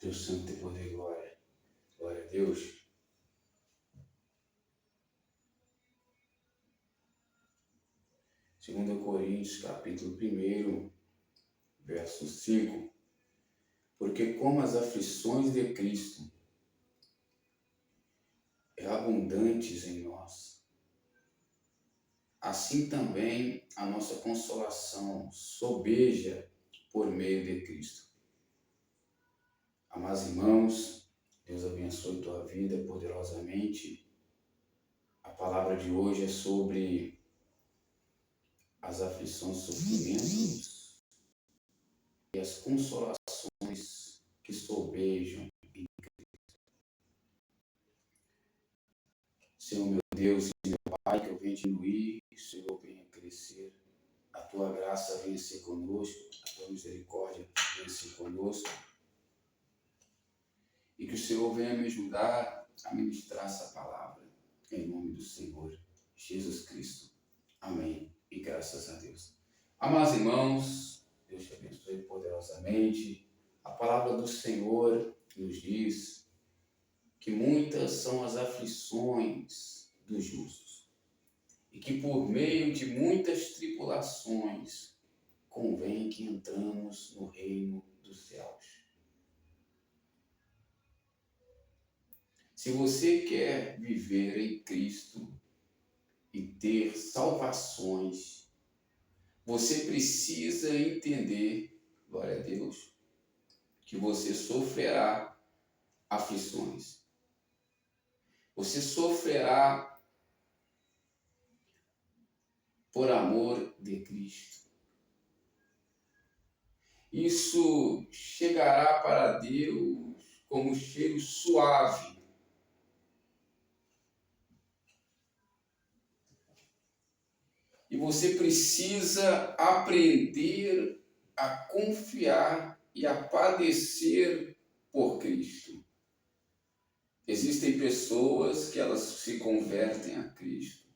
Teu santo tem poder e glória. Glória a Deus. Segundo Coríntios, capítulo 1, verso 5. Porque como as aflições de Cristo é abundantes em nós, assim também a nossa consolação sobeja por meio de Cristo. Amados irmãos, Deus abençoe tua vida poderosamente. A palavra de hoje é sobre as aflições, sofrimentos e as consolações que sobejam em Cristo. Senhor meu Deus e meu Pai, que eu venha diminuir, que o Senhor venha crescer. A tua graça venha ser conosco, a tua misericórdia venha ser conosco. E que o Senhor venha me ajudar a ministrar essa palavra, em nome do Senhor Jesus Cristo. Amém. E graças a Deus. Amados irmãos, Deus te abençoe poderosamente. A palavra do Senhor nos diz que muitas são as aflições dos justos e que por meio de muitas tribulações convém que entramos no reino dos céus. Se você quer viver em Cristo e ter salvações, você precisa entender, glória a Deus, que você sofrerá aflições. Você sofrerá por amor de Cristo. Isso chegará para Deus como um cheiro suave. E você precisa aprender a confiar e a padecer por Cristo. Existem pessoas que elas se convertem a Cristo.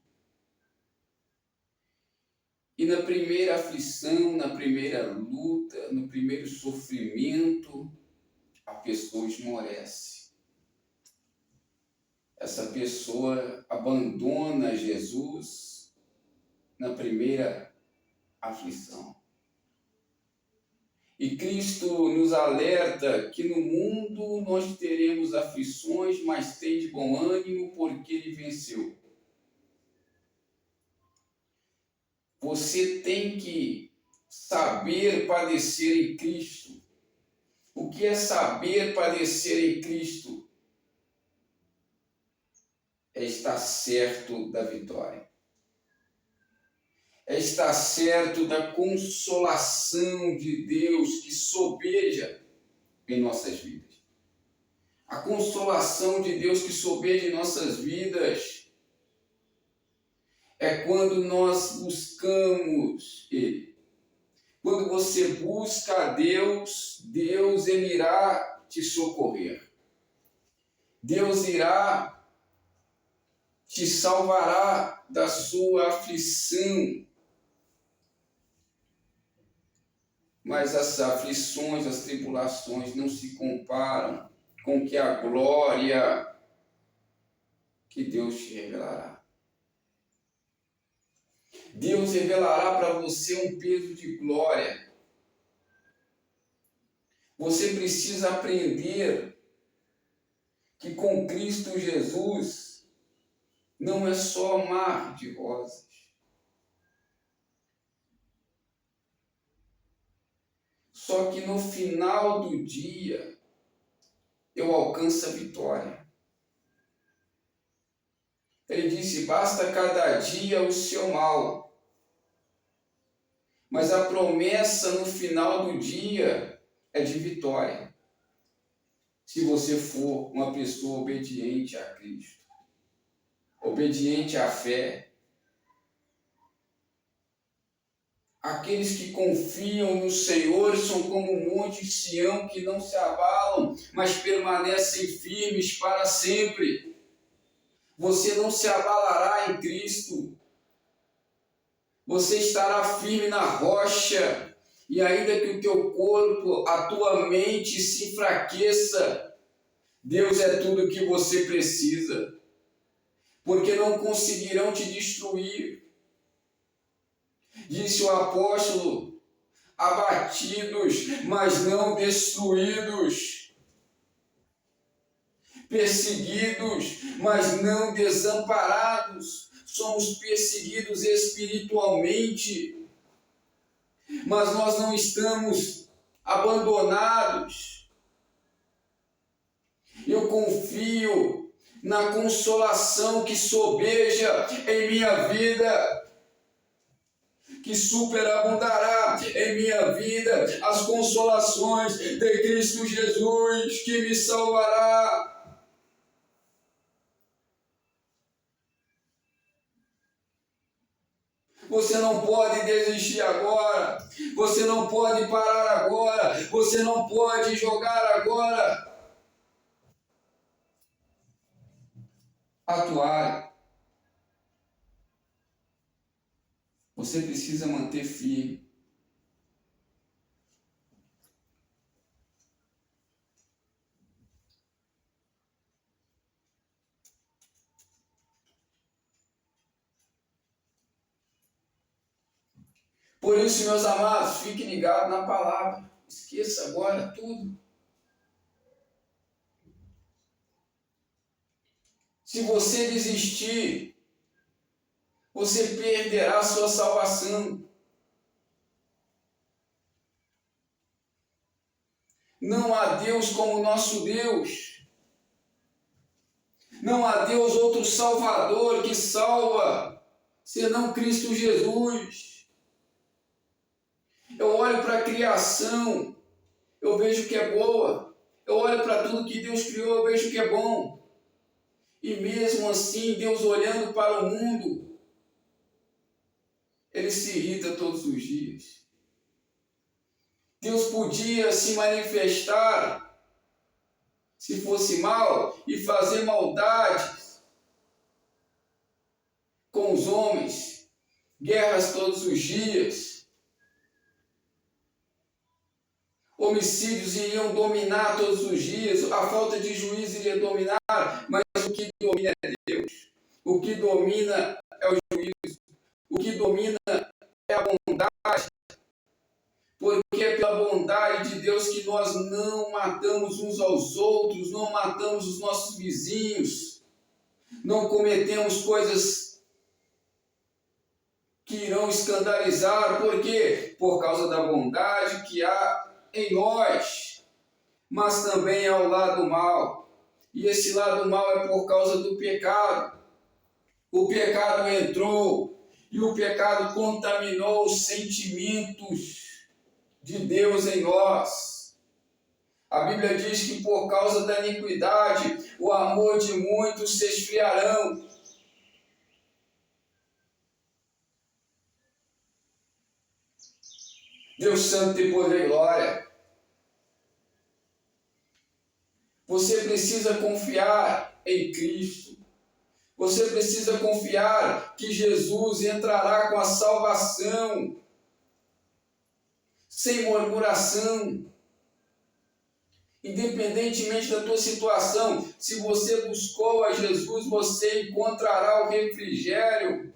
E na primeira aflição, na primeira luta, no primeiro sofrimento, a pessoa esmorece. Essa pessoa abandona Jesus na primeira aflição. E Cristo nos alerta que no mundo nós teremos aflições, mas tem de bom ânimo porque Ele venceu. Você tem que saber padecer em Cristo. O que é saber padecer em Cristo? É estar certo da vitória. É estar certo da consolação de Deus que sobeja em nossas vidas. A consolação de Deus que sobeja em nossas vidas é quando nós buscamos Ele. Quando você busca a Deus, Deus Ele irá te socorrer. Deus irá te salvará da sua aflição. Mas as aflições, as tribulações não se comparam com que a glória que Deus te revelará. Deus revelará para você um peso de glória. Você precisa aprender que com Cristo Jesus não é só mar de rosas. Só que no final do dia, eu alcanço a vitória. Ele disse, basta cada dia o seu mal. Mas a promessa no final do dia é de vitória. Se você for uma pessoa obediente a Cristo, obediente à fé, aqueles que confiam no Senhor são como um monte de Sião que não se abalam, mas permanecem firmes para sempre. Você não se abalará em Cristo. Você estará firme na rocha. E ainda que o teu corpo, a tua mente se enfraqueça, Deus é tudo o que você precisa, porque não conseguirão te destruir. Disse o apóstolo: abatidos, mas não destruídos, perseguidos, mas não desamparados. Somos perseguidos espiritualmente, mas nós não estamos abandonados. Eu confio na consolação que sobeja em minha vida, que superabundará em minha vida as consolações de Cristo Jesus, que me salvará. Você não pode desistir agora, você não pode parar agora, você não pode jogar agora a toalha. Você precisa manter firme. Por isso, meus amados, fique ligado na palavra. Esqueça agora tudo. Se você desistir, você perderá a sua salvação. Não há Deus como nosso Deus. Não há Deus outro Salvador que salva, senão Cristo Jesus. Eu olho para a criação, eu vejo que é boa. Eu olho para tudo que Deus criou, eu vejo que é bom. E mesmo assim, Deus olhando para o mundo, Ele se irrita todos os dias. Deus podia se manifestar, se fosse mal, e fazer maldades com os homens, guerras todos os dias. Homicídios iriam dominar todos os dias, a falta de juízo iria dominar, mas o que domina é Deus. O que domina é o juízo. O que domina é a bondade. Porque é pela bondade de Deus que nós não matamos uns aos outros, não matamos os nossos vizinhos, não cometemos coisas que irão escandalizar. Por quê? Por causa da bondade que há em nós, mas também ao lado mal. E esse lado mal é por causa do pecado. O pecado entrou e o pecado contaminou os sentimentos de Deus em nós. A Bíblia diz que por causa da iniquidade, o amor de muitos se esfriarão. Deus Santo e poder e glória. Você precisa confiar em Cristo. Você precisa confiar que Jesus entrará com a salvação, sem murmuração. Independentemente da tua situação, se você buscou a Jesus, você encontrará o refrigério.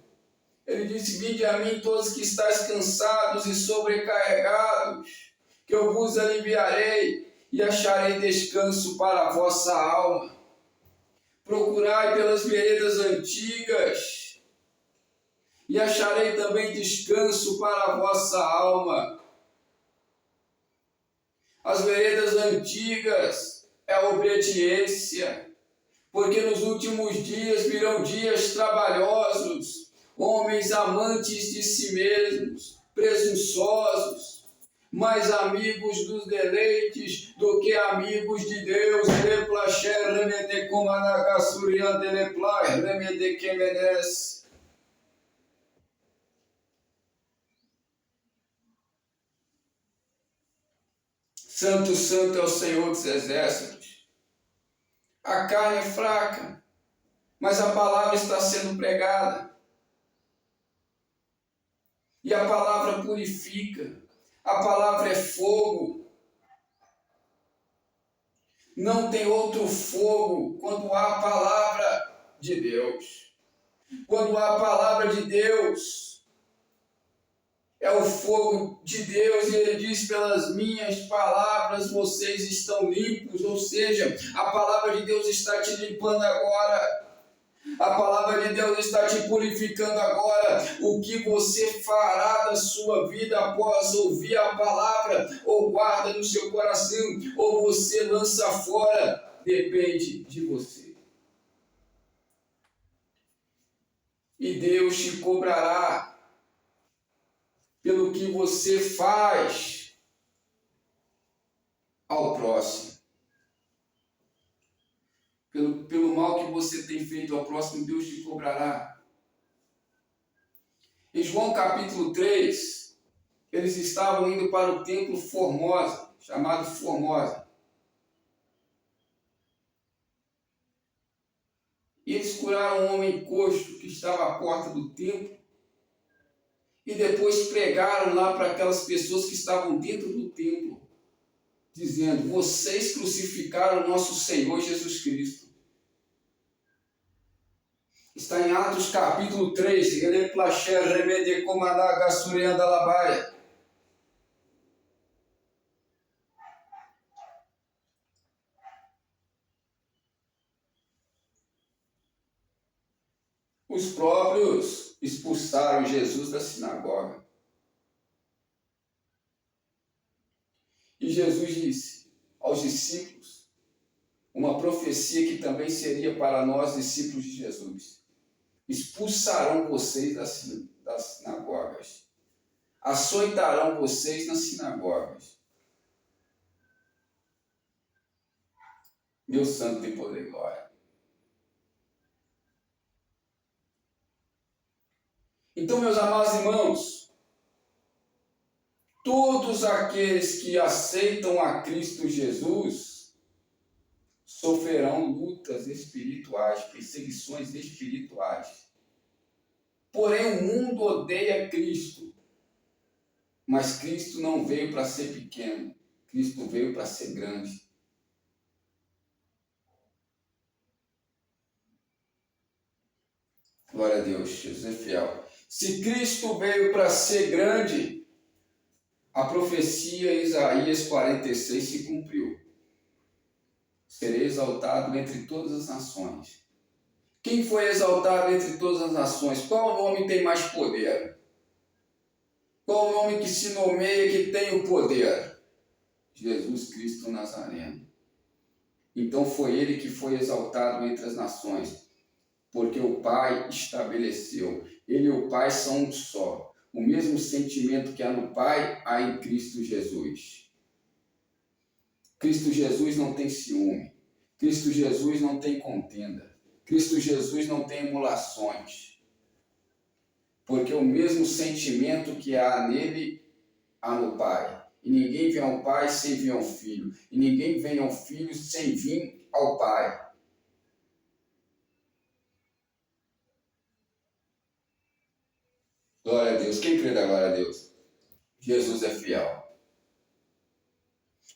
Ele disse: vinde a mim todos que estáis cansados e sobrecarregados, que eu vos aliviarei e acharei descanso para a vossa alma. Procurai pelas veredas antigas e acharei também descanso para a vossa alma. As veredas antigas é a obediência, porque nos últimos dias virão dias trabalhosos, homens amantes de si mesmos, presunçosos, mais amigos dos deleites do que amigos de Deus. Santo, santo é o Senhor dos exércitos. A carne é fraca, mas a palavra está sendo pregada. E a palavra purifica, A palavra é fogo. Não tem outro fogo quando há a palavra de Deus. Quando há a palavra de Deus, é o fogo de Deus, e ele diz: pelas minhas palavras vocês estão limpos. Ou seja, a palavra de Deus está te limpando agora. A palavra de Deus está te purificando agora. O que você fará da sua vida após ouvir a palavra, ou guarda no seu coração, ou você lança fora, depende de você. E Deus te cobrará pelo que você faz ao próximo. Pelo mal que você tem feito ao próximo, Deus te cobrará. Em João capítulo 3, eles estavam indo para o templo Formosa, chamado Formosa. E eles curaram um homem coxo que estava à porta do templo. E depois pregaram lá para aquelas pessoas que estavam dentro do templo, dizendo: vocês crucificaram nosso Senhor Jesus Cristo. Está em Atos capítulo 3. Os próprios expulsaram Jesus da sinagoga. E Jesus disse aos discípulos uma profecia que também seria para nós, discípulos de Jesus: expulsarão vocês das sinagogas, açoitarão vocês nas sinagogas. Deus santo tem poder e glória. Então, meus amados irmãos, todos aqueles que aceitam a Cristo Jesus sofrerão lutas espirituais, perseguições espirituais. Porém, o mundo odeia Cristo. Mas Cristo não veio para ser pequeno. Cristo veio para ser grande. Glória a Deus, Jesus é fiel. Se Cristo veio para ser grande, a profecia Isaías 46 se cumpriu. Serei exaltado entre todas as nações. Quem foi exaltado entre todas as nações? Qual nome tem mais poder? Qual o nome que se nomeia que tem o poder? Jesus Cristo Nazareno. Então foi ele que foi exaltado entre as nações, porque o Pai estabeleceu. Ele e o Pai são um só. O mesmo sentimento que há no Pai, há em Cristo Jesus. Cristo Jesus não tem ciúme. Cristo Jesus não tem contenda. Cristo Jesus não tem emulações. Porque o mesmo sentimento que há nele, há no Pai. E ninguém vem ao Pai sem vir ao Filho. E ninguém vem ao Filho sem vir ao Pai. Glória a Deus. Quem crê da glória a Deus? Jesus é fiel.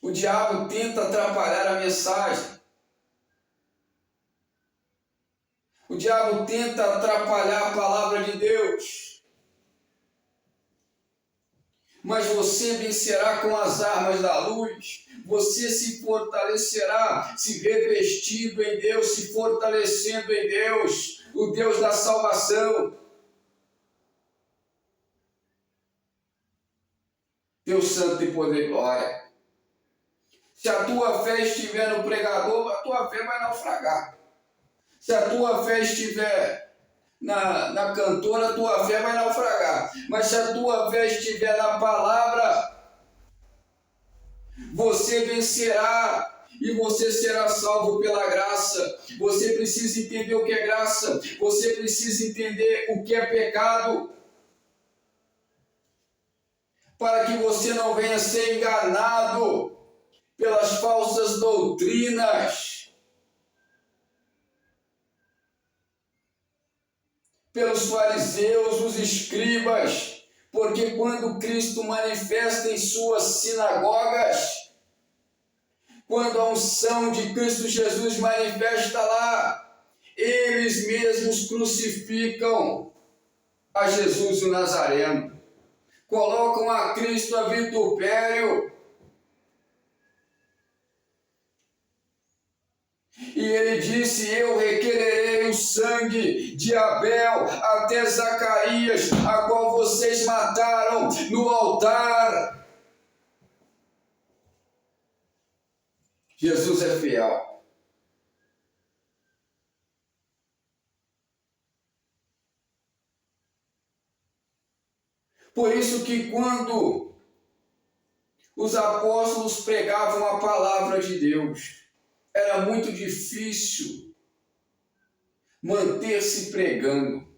O diabo tenta atrapalhar a mensagem. O diabo tenta atrapalhar a palavra de Deus. Mas você vencerá com as armas da luz. Você se fortalecerá, se revestindo em Deus, se fortalecendo em Deus, o Deus da salvação. Deus santo tem poder e glória. Se a tua fé estiver no pregador, a tua fé vai naufragar. Se a tua fé estiver na cantora, a tua fé vai naufragar. Mas se a tua fé estiver na palavra, você vencerá e você será salvo pela graça. Você precisa entender o que é graça. Você precisa entender o que é pecado, para que você não venha ser enganado pelas falsas doutrinas, pelos fariseus, os escribas, Porque quando Cristo manifesta em suas sinagogas, quando a unção de Cristo Jesus manifesta lá, eles mesmos crucificam a Jesus o Nazareno, colocam a Cristo a vitupério. E ele disse: eu requererei o sangue de Abel até Zacarias, a qual vocês mataram no altar. Jesus é fiel. Por isso que quando os apóstolos pregavam a palavra de Deus, era muito difícil manter-se pregando,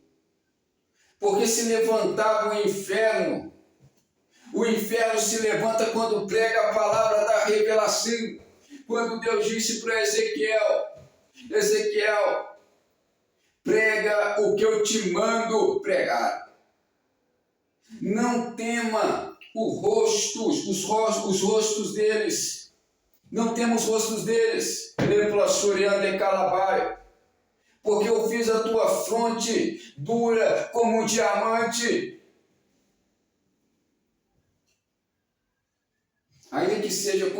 porque se levantava o inferno. O inferno se levanta quando prega a palavra da revelação. Quando Deus disse para Ezequiel, prega o que eu te mando pregar. Não tema os rostos deles. Não temos os rostos deles. Porque eu fiz a tua fronte dura como um diamante. Ainda que sejam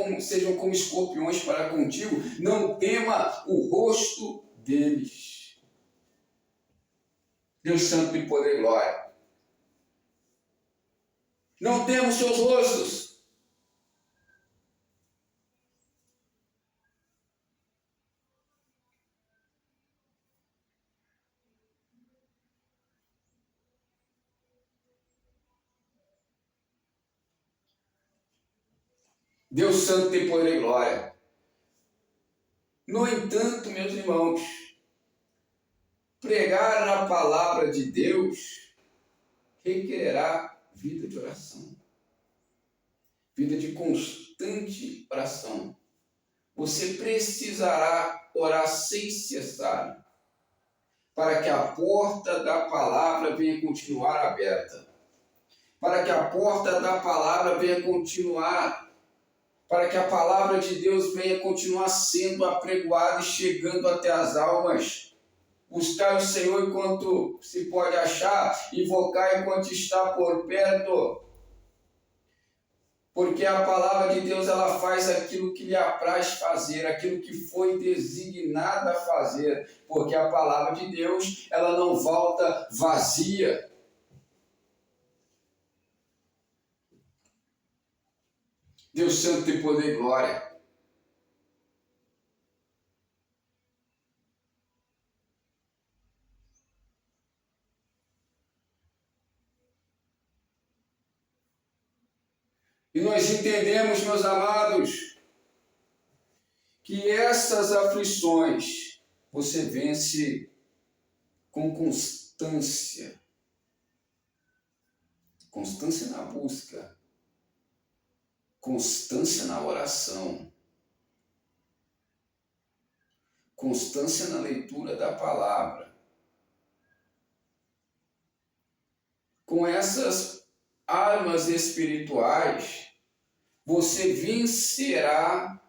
como escorpiões para contigo, não tema o rosto deles. Deus Santo de poder e glória. Não temos seus rostos. Deus Santo tem poder e glória. No entanto, meus irmãos, pregar a palavra de Deus requererá vida de oração, vida de constante oração. Você precisará orar sem cessar, para que a porta da palavra venha continuar aberta, para que a porta da palavra venha continuar, para que a palavra de Deus venha continuar sendo apregoada e chegando até as almas. Buscar o Senhor enquanto se pode achar, invocar enquanto está por perto. Porque a palavra de Deus, ela faz aquilo que lhe apraz fazer, aquilo que foi designada a fazer. Porque a palavra de Deus, ela não volta vazia. Deus Santo tem poder e glória. E nós entendemos, meus amados, que essas aflições você vence com constância. Constância na busca. Constância na oração. Constância na leitura da palavra. Com essas armas espirituais, você vencerá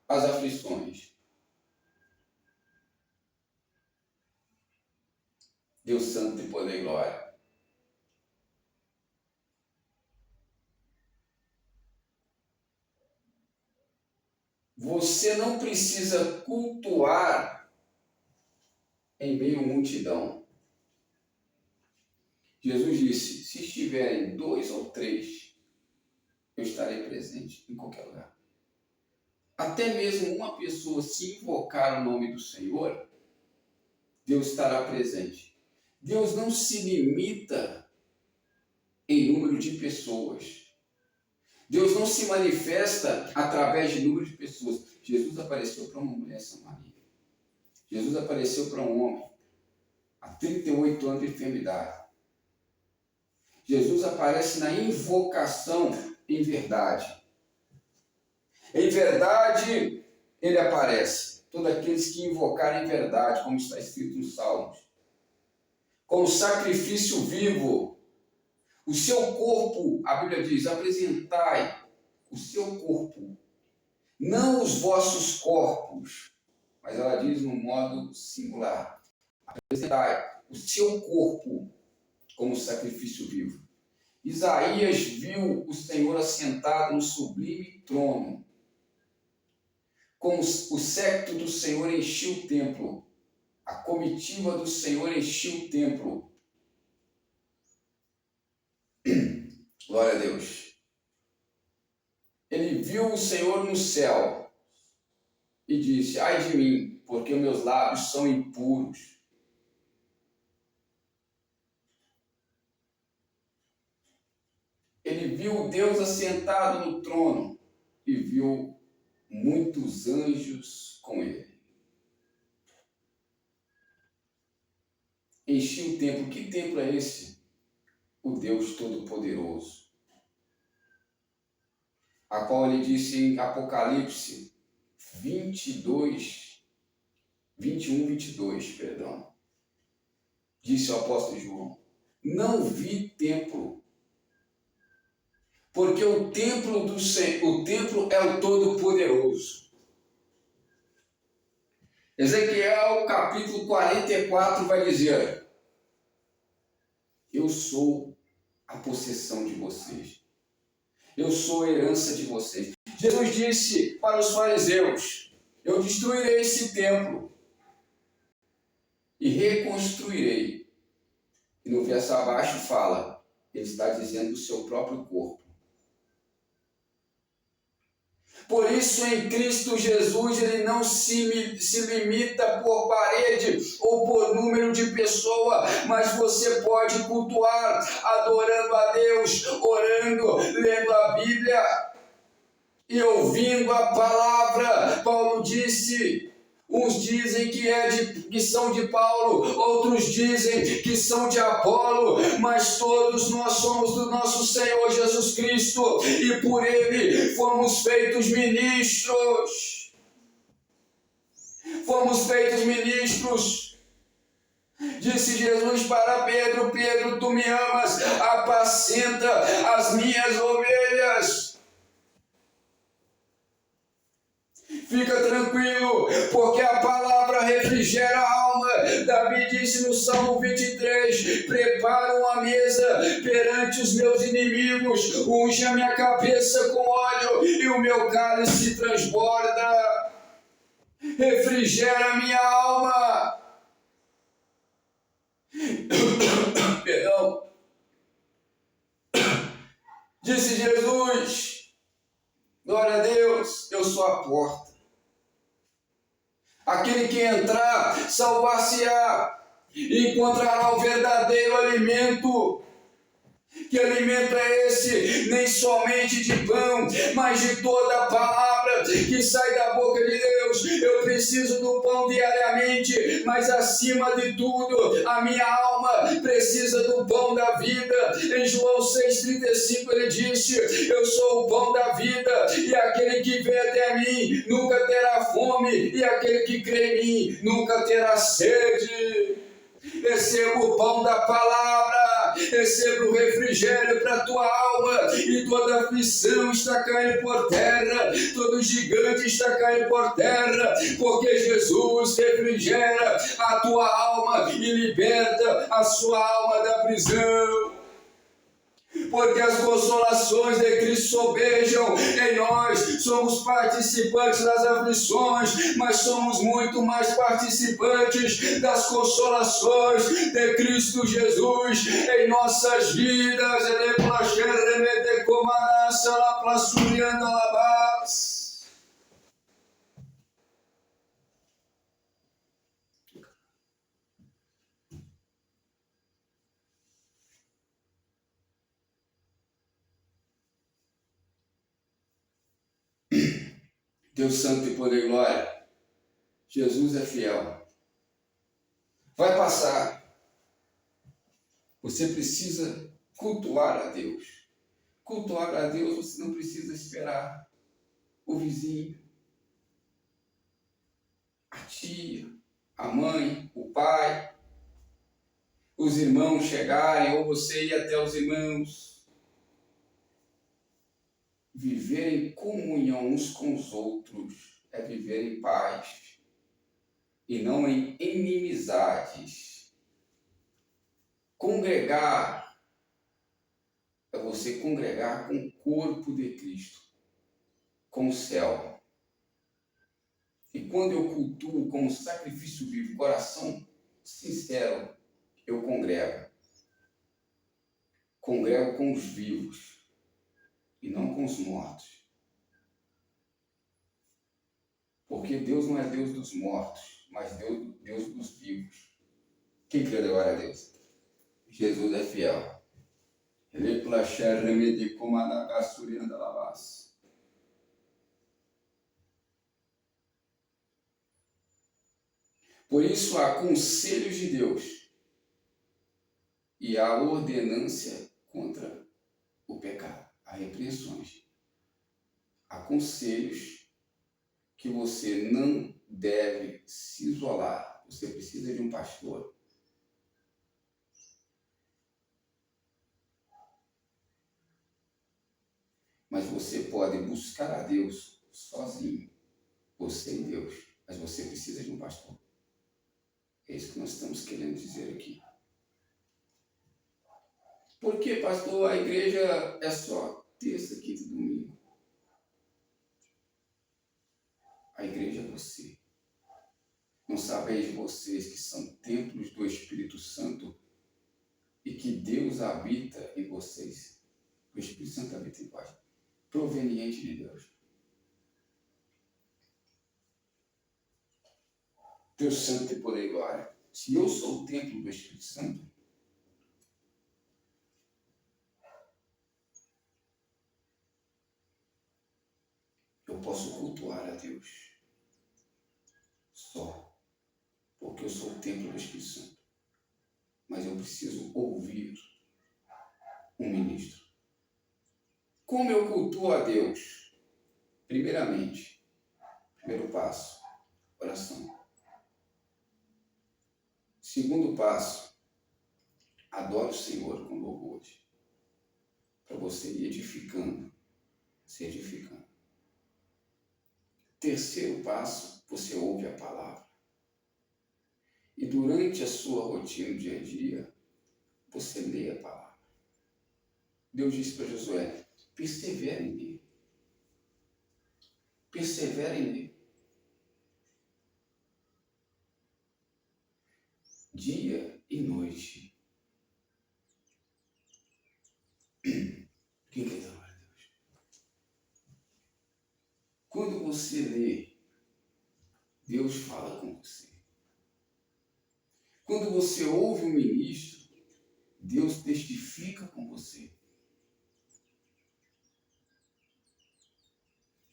as aflições. Deus Santo tem poder e glória. Você não precisa cultuar em meio à multidão. Jesus disse: se estiverem 2 ou 3, eu estarei presente em qualquer lugar. Até mesmo uma pessoa, se invocar o nome do Senhor, Deus estará presente. Deus não se limita em número de pessoas. Deus não se manifesta através de número de pessoas. Jesus apareceu para uma mulher samaria. Jesus apareceu para um homem há 38 anos de enfermidade. Jesus aparece na invocação em verdade. Em verdade, ele aparece. Todos aqueles que invocarem em verdade, como está escrito nos Salmos. Com sacrifício vivo. O seu corpo, a Bíblia diz, apresentai o seu corpo, não os vossos corpos, mas ela diz no modo singular, apresentai o seu corpo como sacrifício vivo. Isaías viu o Senhor assentado no sublime trono, com o séquito do Senhor enchia o templo, a comitiva do Senhor enchia o templo. Glória a Deus. Ele viu o Senhor no céu e disse: ai de mim, porque meus lábios são impuros. Ele viu Deus assentado no trono e viu muitos anjos com ele. Enchia o templo. Que templo é esse? O Deus Todo-Poderoso, a qual ele disse em Apocalipse 21, 22, disse o apóstolo João: não vi templo, porque o templo do Senhor, o templo é o Todo-Poderoso. Ezequiel capítulo 44 vai dizer: eu sou a possessão de vocês, eu sou a herança de vocês. Jesus disse para os fariseus: eu destruirei esse templo e reconstruirei. E no verso abaixo fala, ele está dizendo do seu próprio corpo. Por isso, em Cristo Jesus, ele não se limita por parede ou por número de pessoa, mas você pode cultuar, adorando a Deus, orando, lendo a Bíblia e ouvindo a palavra. Paulo disse: uns dizem que são de Paulo, outros dizem que são de Apolo, mas todos nós somos do nosso Senhor Jesus Cristo e por Ele fomos feitos ministros. Fomos feitos ministros. Disse Jesus para Pedro: Pedro, tu me amas, apacenta as minhas ovelhas. Fica tranquilo, porque a palavra refrigera a alma. Davi disse no Salmo 23: prepara uma mesa perante os meus inimigos, unge a minha cabeça com óleo e o meu cálice transborda. Refrigera a minha alma. Perdão. Disse Jesus: glória a Deus, eu sou a porta. Aquele que entrar, salvar-se-á, e encontrará o verdadeiro alimento. Que alimento é esse? Nem somente de pão, mas de toda a palavra que sai da boca de Deus. Eu preciso do pão diariamente, mas acima de tudo, a minha alma precisa do pão da vida. Em João 6,35 ele disse: eu sou o pão da vida, e aquele que vem até mim nunca terá fome, e aquele que crê em mim nunca terá sede. Receba o pão da palavra, receba o refrigério para a tua alma, e toda aflição está caindo por terra, todo gigante está caindo por terra, porque Jesus refrigera a tua alma e liberta a sua alma da prisão. Porque as consolações de Cristo sobejam em nós. Somos participantes das aflições, mas somos muito mais participantes das consolações de Cristo Jesus em nossas vidas. Deus Santo e Poder e Glória, Jesus é fiel. Vai passar. Você precisa cultuar a Deus. Cultuar a Deus, você não precisa esperar o vizinho, a tia, a mãe, o pai, os irmãos chegarem, ou você ir até os irmãos. Viver em comunhão uns com os outros é viver em paz e não em inimizades. Congregar é você congregar com o corpo de Cristo, com o céu. E quando eu cultuo como sacrifício vivo, coração sincero, eu congrego. Congrego com os vivos e não com os mortos. Porque Deus não é Deus dos mortos, mas Deus dos vivos. Quem crê agora a Deus? Jesus é fiel. Por isso há conselhos de Deus e há ordenância contra o pecado, há repreensões. Há conselhos que você não deve se isolar. Você precisa de um pastor. Mas você pode buscar a Deus sozinho, você e Deus. Mas você precisa de um pastor. É isso que nós estamos querendo dizer aqui. Por que, pastor, a igreja é só terça, quinta e domingo? A igreja é você. Não sabeis vocês que são templos do Espírito Santo e que Deus habita em vocês? O Espírito Santo habita em vós, proveniente de Deus. Deus Santo tem poder e glória. Se eu sou o templo do Espírito Santo, eu posso cultuar a Deus só, porque eu sou o templo do Espírito Santo. Mas eu preciso ouvir um ministro. Como eu cultuo a Deus? Primeiramente, primeiro passo, oração. Segundo passo, adore o Senhor com louvores, para você ir edificando, se edificando. Terceiro passo, você ouve a palavra. E durante a sua rotina, dia a dia, você lê a palavra. Deus disse para Josué, persevere em mim. Persevere em mim. Dia e noite. Quem quer amar a Deus? Quando você lê, Deus fala com você. Quando você ouve um ministro, Deus testifica com você.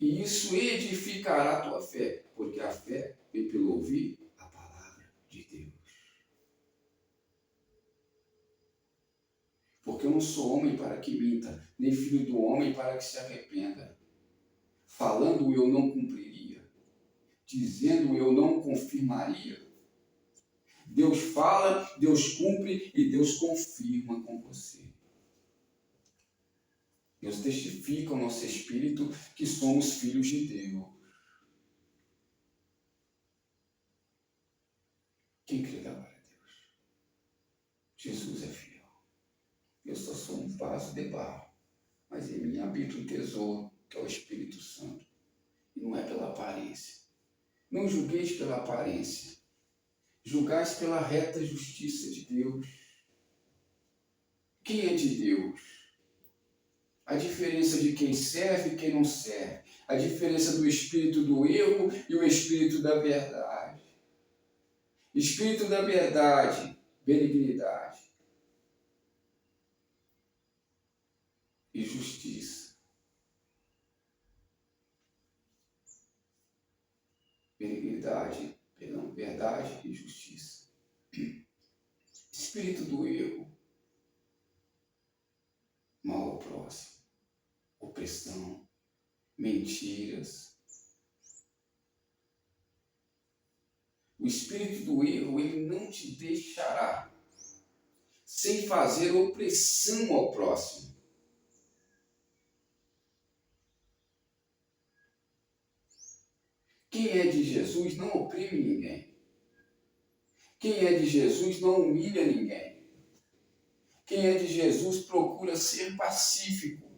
E isso edificará a tua fé, porque a fé vem pelo ouvir a palavra de Deus. Porque eu não sou homem para que minta, nem filho do homem para que se arrependa. Falando eu não cumpriria, dizendo eu não confirmaria. Deus fala, Deus cumpre e Deus confirma com você. Deus testifica ao nosso espírito que somos filhos de Deus. Quem crê da glória a Deus? Jesus é fiel. Eu só sou um vaso de barro, mas em mim habita um tesouro, que é o Espírito Santo. E não é pela aparência. Não julgueis pela aparência. Julgais pela reta justiça de Deus. Quem é de Deus? A diferença de quem serve e quem não serve. A diferença do espírito do erro e o espírito da verdade. Espírito da verdade, benignidade e justiça. Benignidade, perdão, verdade e justiça. Espírito do erro, mal ao próximo, opressão, mentiras. O espírito do erro, ele não te deixará sem fazer opressão ao próximo. Quem é de Jesus não oprime ninguém. Quem é de Jesus não humilha ninguém. Quem é de Jesus procura ser pacífico.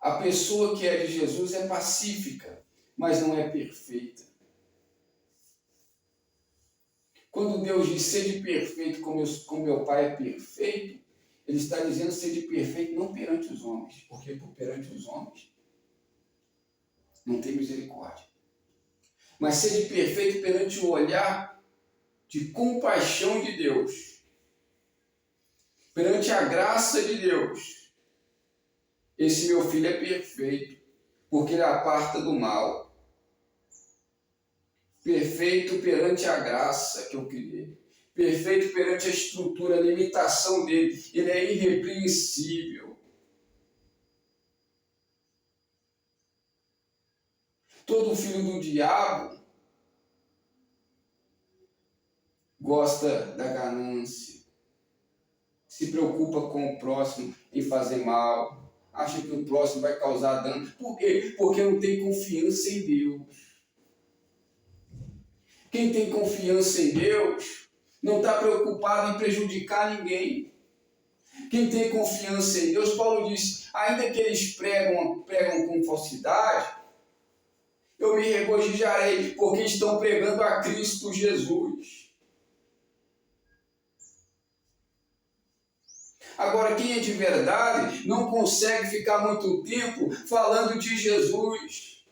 A pessoa que é de Jesus é pacífica, mas não é perfeita. Quando Deus diz sede perfeito como meu Pai é perfeito, Ele está dizendo sede perfeito não perante os homens, porque perante os homens não tem misericórdia. Mas sede perfeito perante o olhar de compaixão de Deus, perante a graça de Deus. Esse meu filho é perfeito, porque ele aparta do mal. Perfeito perante a graça que eu criei. Perfeito perante a estrutura, a limitação dele. Ele é irrepreensível. Todo filho do diabo gosta da ganância, se preocupa com o próximo em fazer mal, acha que o próximo vai causar dano. Por quê? Porque não tem confiança em Deus. Quem tem confiança em Deus não está preocupado em prejudicar ninguém. Quem tem confiança em Deus, Paulo disse, ainda que eles pregam com falsidade, eu me regozijarei, porque estão pregando a Cristo Jesus. Agora, quem é de verdade não consegue ficar muito tempo falando de Jesus,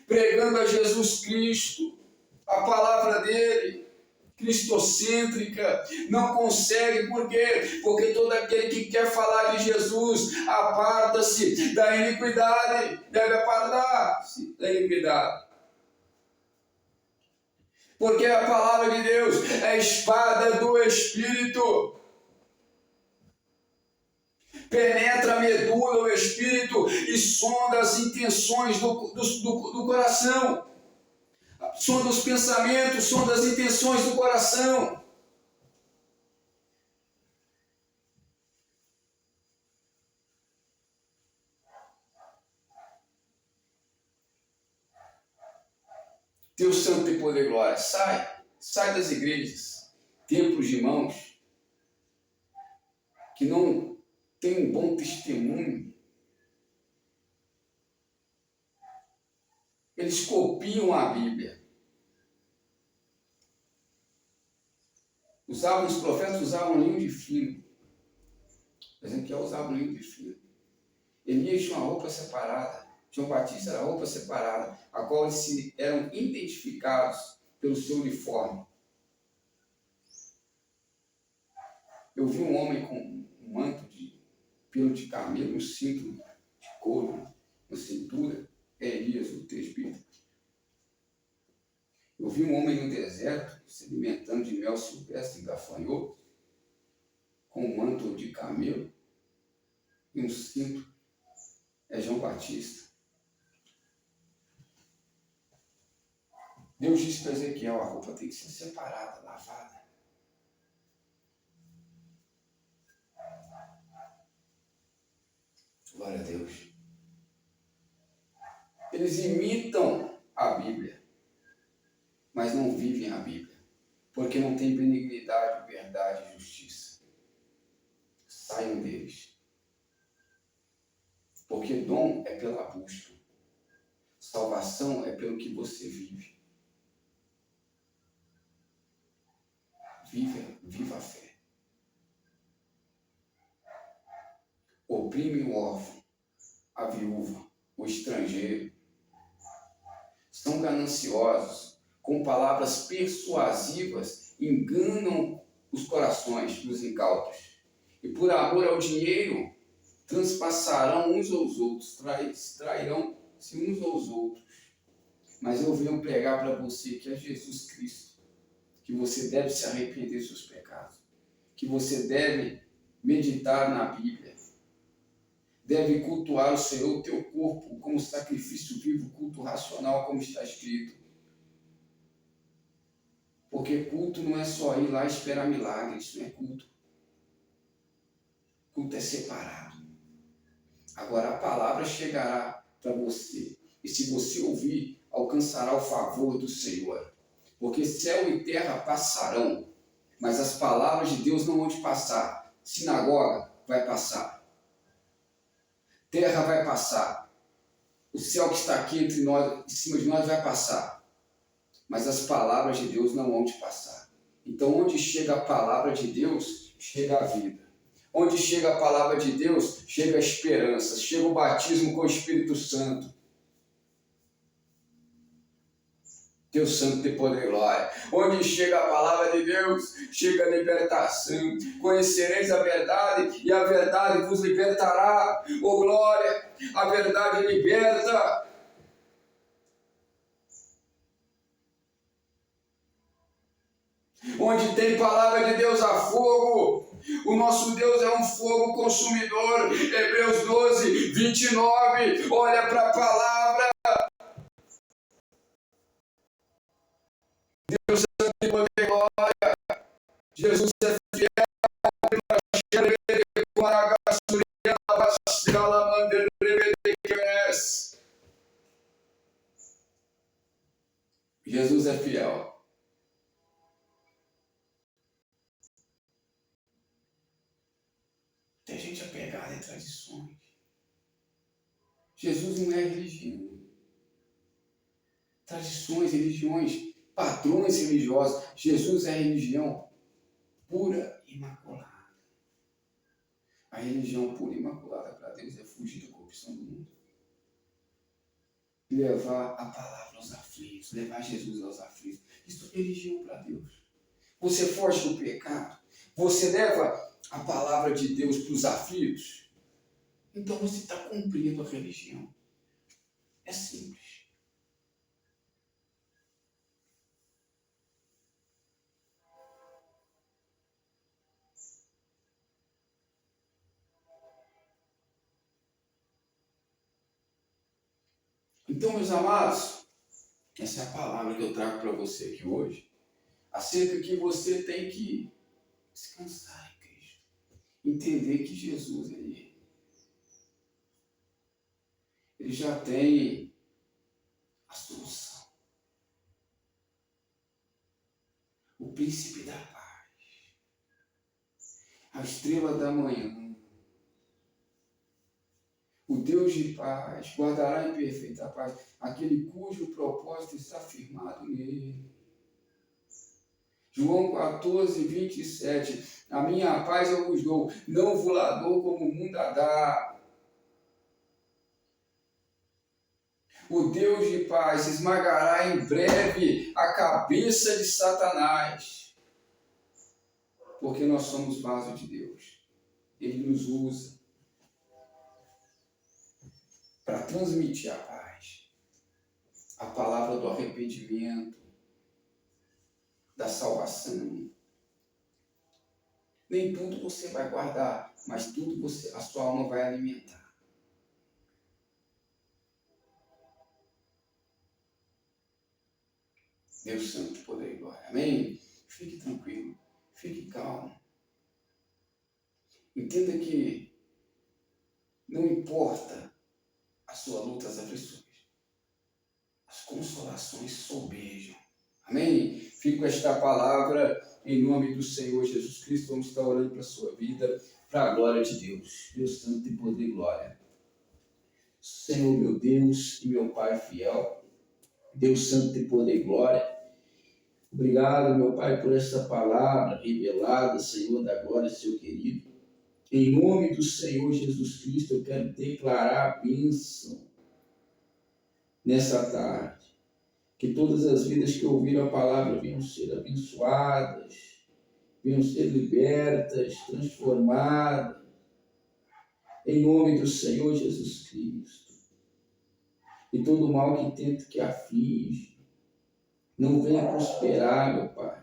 pregando a Jesus Cristo, a palavra dele, cristocêntrica, não consegue. Por quê? Porque todo aquele que quer falar de Jesus aparta-se da iniquidade, deve apartar-se da iniquidade. Porque a palavra de Deus é a espada do Espírito. Penetra a medula, o Espírito, e sonda as intenções do coração. Sonda os pensamentos, sonda as intenções do coração. Deus Santo e Poder e Glória, sai das igrejas, templos de irmãos que não têm um bom testemunho. Eles copiam a Bíblia. Os profetas usavam linho de fio. Ezequiel usava linho de fio. Elias tinha uma roupa separada. João Batista era roupa separada, a qual eles eram identificados pelo seu uniforme. Eu vi um homem com um manto de pelo de camelo, um cinto de couro na cintura. É Elias, o texto bíblico. Eu vi um homem no deserto se alimentando de mel silvestre e gafanhoto, com um manto de camelo e um cinto. É João Batista. Deus disse para Ezequiel, a roupa tem que ser separada, lavada. Glória a Deus. Eles imitam a Bíblia, mas não vivem a Bíblia, porque não tem benignidade, verdade e justiça. Saiam deles. Porque dom é pela busca. Salvação é pelo que você vive. Viva a fé. Oprime o órfão, a viúva, o estrangeiro. São gananciosos, com palavras persuasivas, enganam os corações dos incautos. E por amor ao dinheiro, transpassarão uns aos outros, trairão-se uns aos outros. Mas eu venho pregar para você que é Jesus Cristo, que você deve se arrepender dos seus pecados, que você deve meditar na Bíblia, deve cultuar o Senhor, o teu corpo, como sacrifício vivo, culto racional, como está escrito. Porque culto não é só ir lá esperar milagres, não é culto. culto é separado. Agora a palavra chegará para você. E se você ouvir, alcançará o favor do Senhor. Porque céu e terra passarão, mas as palavras de Deus não vão te passar. Sinagoga vai passar. Terra vai passar. O céu que está aqui entre nós, em cima de nós, vai passar. Mas as palavras de Deus não vão te passar. Então, onde chega a palavra de Deus, chega a vida. Onde chega a palavra de Deus, chega a esperança, chega o batismo com o Espírito Santo. Deus Santo tem poder e glória. Onde chega a palavra de Deus, chega a libertação. Conhecereis a verdade e a verdade vos libertará. Oh glória, a verdade liberta. Onde tem palavra de Deus há fogo. O nosso Deus é um fogo consumidor. Hebreus 12, 29. Olha para a palavra. Deus tem poder e glória. Jesus é fiel. Jesus é fiel. Tem gente apegada em tradições. Jesus não é religião. Tradições, religiões, padrões religiosos. Jesus é religião pura e imaculada. A religião pura e imaculada para Deus é fugir da corrupção do mundo. Levar a palavra aos aflitos, levar Jesus aos aflitos. Isso é religião para Deus. Você foge do pecado, você leva a palavra de Deus para os aflitos, então você está cumprindo a religião. É simples. Então, meus amados, essa é a palavra que eu trago para você aqui hoje, acerca que você tem que descansar em Cristo, entender que Jesus ele já tem a solução. O príncipe da paz, a estrela da manhã, o Deus de paz guardará em perfeita paz aquele cujo propósito está firmado nele. João 14, 27. A minha paz eu vos dou, não vos la dou como o mundo a dá. O Deus de paz esmagará em breve a cabeça de Satanás. Porque nós somos vaso de Deus. Ele nos usa para transmitir a paz, a palavra do arrependimento, da salvação. Nem tudo você vai guardar, mas tudo a sua alma vai alimentar. Deus Santo, poder e glória. Amém? Fique tranquilo, fique calmo. Entenda que não importa a sua luta, as aflições, as consolações sobejam. Amém? Fico com esta palavra em nome do Senhor Jesus Cristo. Vamos estar orando para a sua vida, para a glória de Deus. Deus Santo e poder e glória. Senhor, meu Deus e meu Pai fiel, Deus Santo e poder e glória. Obrigado, meu Pai, por essa palavra revelada, Senhor da glória, Senhor querido. Em nome do Senhor Jesus Cristo, eu quero declarar a bênção nessa tarde. Que todas as vidas que ouviram a palavra venham ser abençoadas, venham ser libertas, transformadas. Em nome do Senhor Jesus Cristo. E todo mal que tenta que aflige, não venha prosperar, meu Pai.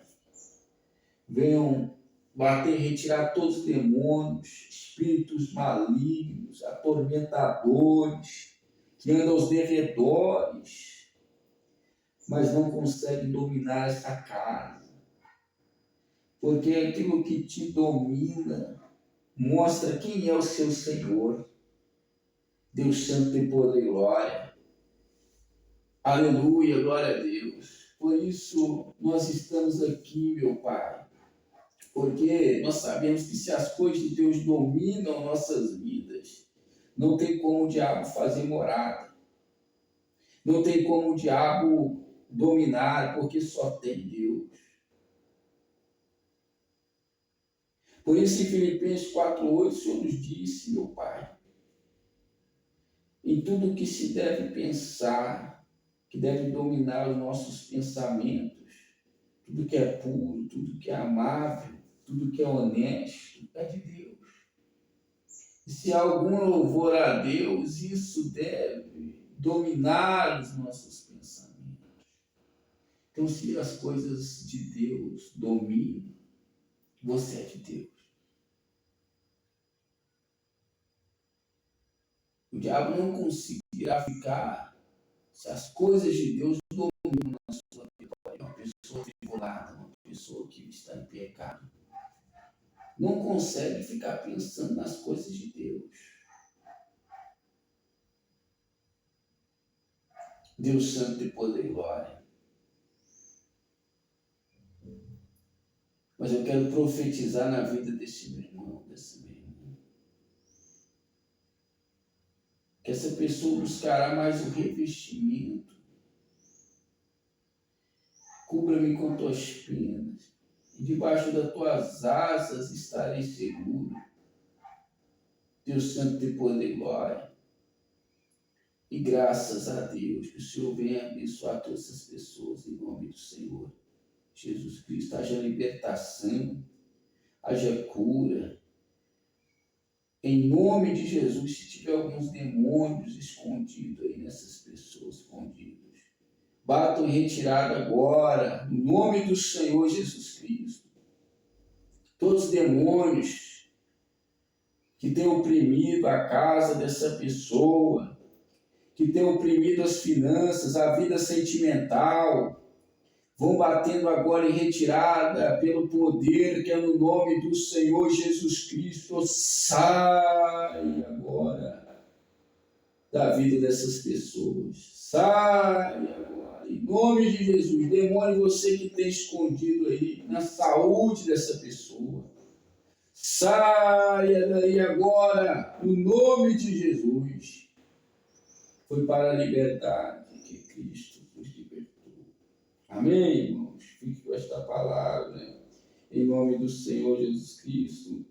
Venham bater, retirar todos os demônios, espíritos malignos, atormentadores, que andam aos derredores, mas não conseguem dominar essa casa. Porque aquilo que te domina mostra quem é o seu Senhor. Deus Santo tem poder e glória. Aleluia, glória a Deus. Por isso nós estamos aqui, meu Pai. Porque nós sabemos que se as coisas de Deus dominam nossas vidas, não tem como o diabo fazer morada. Não tem como o diabo dominar, porque só tem Deus. Por isso, em Filipenses 4,8, o Senhor nos disse, meu Pai, em tudo que se deve pensar, que deve dominar os nossos pensamentos, tudo que é puro, tudo que é amável, tudo que é honesto, é de Deus. E se há algum louvor a Deus, isso deve dominar os nossos pensamentos. Então, se as coisas de Deus dominam, você é de Deus. O diabo não conseguirá ficar se as coisas de Deus dominam na sua vida. Uma pessoa tribulada, uma pessoa que está em pecado, não consegue ficar pensando nas coisas de Deus. Deus Santo e poder e glória. Mas eu quero profetizar na vida desse meu irmão, dessa minha irmã. Que essa pessoa buscará mais o revestimento. Cubra-me com tuas penas. E debaixo das tuas asas estarei seguro. Deus Santo e poder e glória. E graças a Deus que o Senhor venha abençoar todas essas pessoas em nome do Senhor Jesus Cristo. Haja libertação, haja cura. Em nome de Jesus, se tiver alguns demônios escondidos aí nessas pessoas escondidos, batam em retirada agora, em nome do Senhor Jesus Cristo. Todos os demônios que têm oprimido a casa dessa pessoa, que têm oprimido as finanças, a vida sentimental, vão batendo agora em retirada pelo poder que é no nome do Senhor Jesus Cristo. Sai agora da vida dessas pessoas. Sai agora. Em nome de Jesus. Demônio, você que tem escondido aí na saúde dessa pessoa. Saia daí agora, no nome de Jesus. Foi para a liberdade que Cristo nos libertou. Amém, irmãos? Fique com esta palavra, em nome do Senhor Jesus Cristo.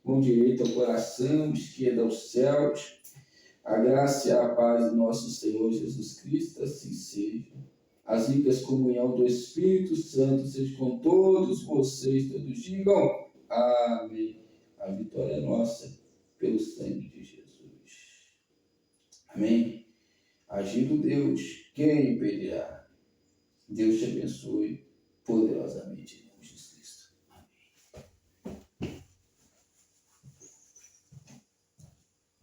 Mão direita ao coração, esquerda aos céus. A graça e a paz do nosso Senhor Jesus Cristo, assim seja. As ricas comunhão do Espírito Santo seja com todos vocês. Todos digam amém. A vitória é nossa pelo sangue de Jesus. Amém. Agindo Deus, quem impedirá? Deus te abençoe poderosamente.